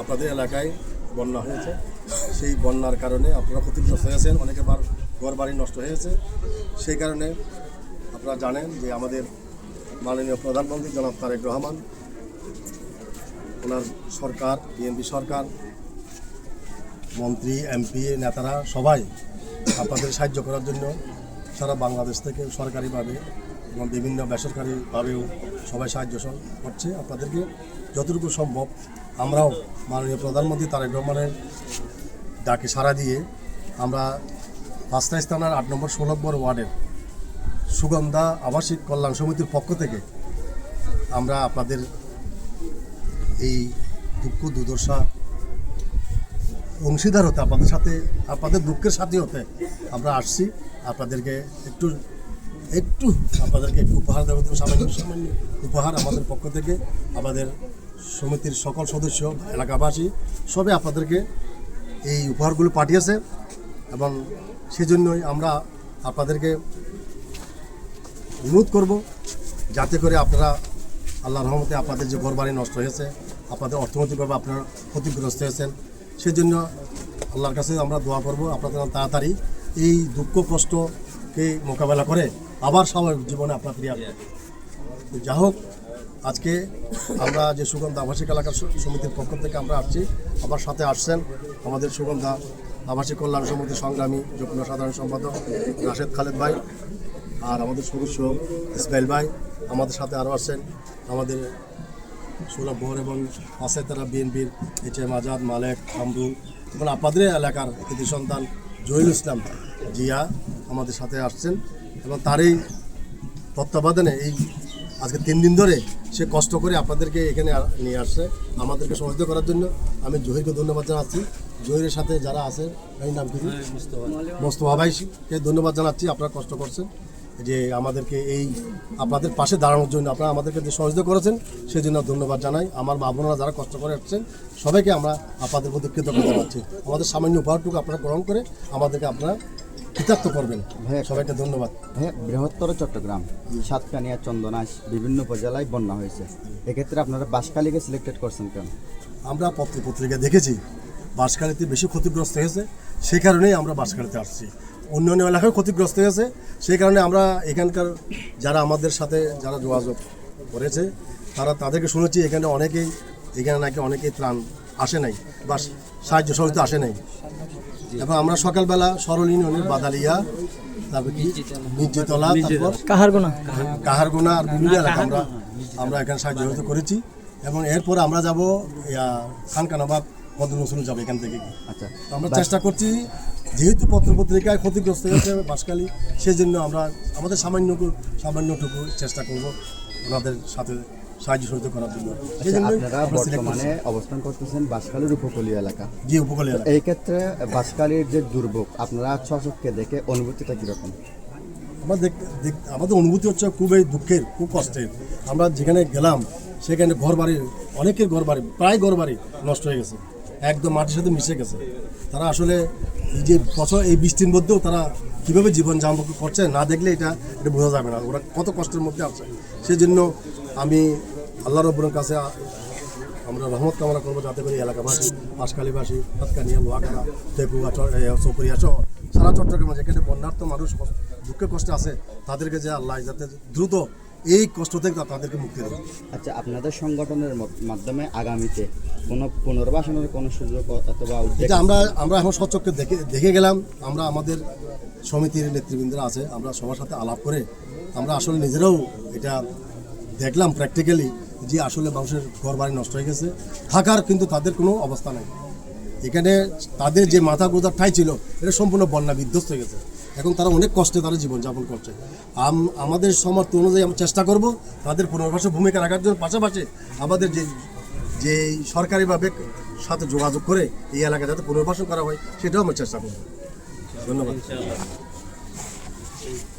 আপনাদের এলাকায় বন্যা হয়েছে, সেই বন্যার কারণে আপনারা ক্ষতিগ্রস্ত হয়েছেন, অনেকের ঘর বাড়ি নষ্ট হয়েছে। সেই কারণে আপনারা জানেন যে আমাদের মাননীয় প্রধানমন্ত্রী জনাব তারেক রহমান, ওনার সরকার, বিএনপি সরকার, মন্ত্রী, এমপি, নেতারা সবাই আপনাদের সাহায্য করার জন্য সারা বাংলাদেশ থেকে সরকারিভাবে এবং বিভিন্ন বেসরকারিভাবেও সবাই সাহায্য করছে আপনাদেরকে যতটুকু সম্ভব। আমরাও মাননীয় প্রধানমন্ত্রী তারেক রহমানের ডাকে সাড়া দিয়ে আমরা পাঁচটাইশ থানার 8 নম্বর 16 নম্বর ওয়ার্ডের সুগন্ধা আবাসিক কল্যাণ সমিতির পক্ষ থেকে আমরা আপনাদের এই দুঃখ দুর্দশা অংশীদার হতে, আপনাদের সাথে, আপনাদের দুঃখের সাথে হতে আমরা আসছি। আপনাদেরকে একটু আপনাদেরকে একটু উপহার দেওয়ার জন্য সামান্য উপহার আমাদের পক্ষ থেকে, আমাদের সমিতির সকল সদস্য, এলাকাবাসী সবে আপনাদেরকে এই উপহারগুলো পাঠিয়েছে এবং সেজন্যই আমরা আপনাদেরকে অনুরোধ করব যাতে করে আপনারা আল্লাহর রহমতে আপনাদের যে ঘরবাড়ি নষ্ট হয়েছে, আপনাদের অর্থনৈতিকভাবে আপনারা ক্ষতিগ্রস্ত হয়েছেন, সেজন্য আল্লাহর কাছে আমরা দোয়া করব আপনাদের তাড়াতাড়ি এই দুঃখ কষ্টকে মোকাবেলা করে আবার স্বাভাবিক জীবনে আপনার ফিরে আসবেন। যা হোক, আজকে আমরা যে সুগন্ধা আবাসিক এলাকার সমিতির পক্ষ থেকে আমরা আসছি, আমার সাথে আসছেন আমাদের সুগন্ধা আবাসিক কল্যাণ সমিতির সংগ্রামী যুগ্ম সাধারণ সম্পাদক রাশেদ খালেদ ভাই, আর আমাদের সদস্য ইসমাইল ভাই, আমাদের সাথে আরও আসছেন আমাদের সুলভ বহর এবং পাশে তারা বিএনপির HM আজাদ, মালেক, কামরুল এবং আপনাদের এলাকার কৃতি সন্তান জহিরুল ইসলাম জিয়া আমাদের সাথে আসছেন এবং তারই তত্ত্বাবধানে এই আজকে 3 দিন ধরে সে কষ্ট করে আপনাদেরকে এখানে নিয়ে আসছে আমাদেরকে সহযোগিতা করার জন্য। আমি জহিরকে ধন্যবাদ জানাচ্ছি। জহিরের সাথে যারা আছে, এই নাম কি, মোস্তফা ভাইকে ধন্যবাদ জানাচ্ছি। আপনারা কষ্ট করছেন যে আমাদেরকে এই আপনাদের পাশে দাঁড়ানোর জন্য, আপনারা আমাদেরকে যে সহযোগিতা করেছেন সেই জন্য ধন্যবাদ জানাই। আমার মা বোনেরা যারা কষ্ট করে আসছেন সবাইকে আমরা আপনাদের প্রতি কৃতজ্ঞতা জানাচ্ছি। আমাদের সামান্য উপহারটুকু আপনারা গ্রহণ করে আমাদেরকে আপনারা কৃতার্থ করবেন। ভাইয়া, সবাইকে ধন্যবাদ। ভাইয়া, বৃহত্তর চট্টগ্রাম, সাতকানিয়া, চন্দনাইশ বিভিন্ন উপজেলায় বন্যা হয়েছে, এক্ষেত্রে আপনারা বাঁশখালীকে সিলেক্টেড করছেন কেন? আমরা পত্রিকা দেখেছি বাঁশখালীতে বেশি ক্ষতিগ্রস্ত হয়েছে, সেই কারণেই আমরা বাঁশখালীতে আসছি। অন্যান্য এলাকায় ক্ষতিগ্রস্ত হয়েছে, সেই কারণে আমরা এখানকার যারা আমাদের সাথে যারা যোগাযোগ করেছে তাদেরকে শুনেছি এখানে নাকি অনেকেই ত্রাণ আসে নাই বা সাহায্য সহযোগিতা আসে নাই। এবং আমরা সকালবেলা সরল ইউনিয়নের বাদালিয়া, তারপর কি নির্জিতলা, তারপর কাহারগোনা আর বিভিন্ন এলাকা আমরা এখানে সাহায্য সহযোগিতা করেছি। এবং এরপর আমরা যাব খানকানাবাদ, মদনমসুল যাবো এখান থেকে। আচ্ছা, আমরা চেষ্টা করছি, যেহেতু পত্রিকায় ক্ষতিগ্রস্ত হয়েছে বাঁশখালী, সেই জন্য আমরা আমাদের সামান্যটুকু চেষ্টা করব ওনাদের সাথে সাহায্য সহযোগিতা করার জন্য। সেই জন্য আপনারা বর্তমানে অবস্থান করতেছেন বাঁশখালীর উপকূলীয় এলাকা। জি, উপকূলীয় এলাকা। এই ক্ষেত্রে বাঁশখালীর যে দুর্ভোগ আপনারা স্বচক্ষে দেখে অনুভূতিটা কীরকম? আমাদের অনুভূতি হচ্ছে খুবই দুঃখের, খুব কষ্টের। আমরা যেখানে গেলাম সেখানে অনেকের প্রায় ঘরবাড়ি নষ্ট হয়ে গেছে, একদম মাটির সাথে মিশে গেছে। তারা আসলে এই যে এই বৃষ্টির মধ্যেও তারা কীভাবে জীবনযাপন করছে না দেখলে এটা বোঝা যাবে না ওরা কত কষ্টের মধ্যে আছে। সেই জন্য আমি আল্লাহ রব্বুলের কাছে আমরা রহমত কামনা করবো যাতে করে এলাকাবাসী, বাঁশখালীবাসী, সাতকানিয়া, লোহাগাড়া, টেকুয়া, চৌকরিয়া সহ সারা চট্টগ্রামে যেখানে বন্যার্থ মানুষ দুঃখে কষ্টে আছে তাদেরকে যে আল্লাহ যাতে দ্রুত এই কষ্ট থেকে তাদেরকে মুক্তি দেবে। আচ্ছা, আপনাদের সংগঠনের মাধ্যমে আগামীতে কোনো পুনর্বাসনের কোনো সুযোগ অথবা এটা আমরা এখন সচক্ষে দেখে গেলাম। আমরা আমাদের সমিতির নেতৃবৃন্দরা আছে, আমরা সবার সাথে আলাপ করে আমরা আসলে নিজেরাও এটা দেখলাম প্র্যাকটিক্যালি যে আসলে মানুষের ঘরবাড়ি নষ্ট হয়ে গেছে, থাকার কিন্তু তাদের কোনো অবস্থা নেই। এখানে তাদের যে মাথা গোঁজার ঠাঁই ছিল এটা সম্পূর্ণ বন্যা বিধ্বস্ত হয়ে গেছে। এখন তারা অনেক কষ্টে তারা জীবনযাপন করছে। আমাদের সমর্থ অনুযায়ী আমরা চেষ্টা করব তাদের পুনর্বাসনের ভূমিকা রাখার জন্য। পাশাপাশি আমাদের যে সরকারিভাবে সাথে যোগাযোগ করে এই এলাকায় যাতে পুনর্বাসন করা হয় সেটাও আমরা চেষ্টা করব। ধন্যবাদ।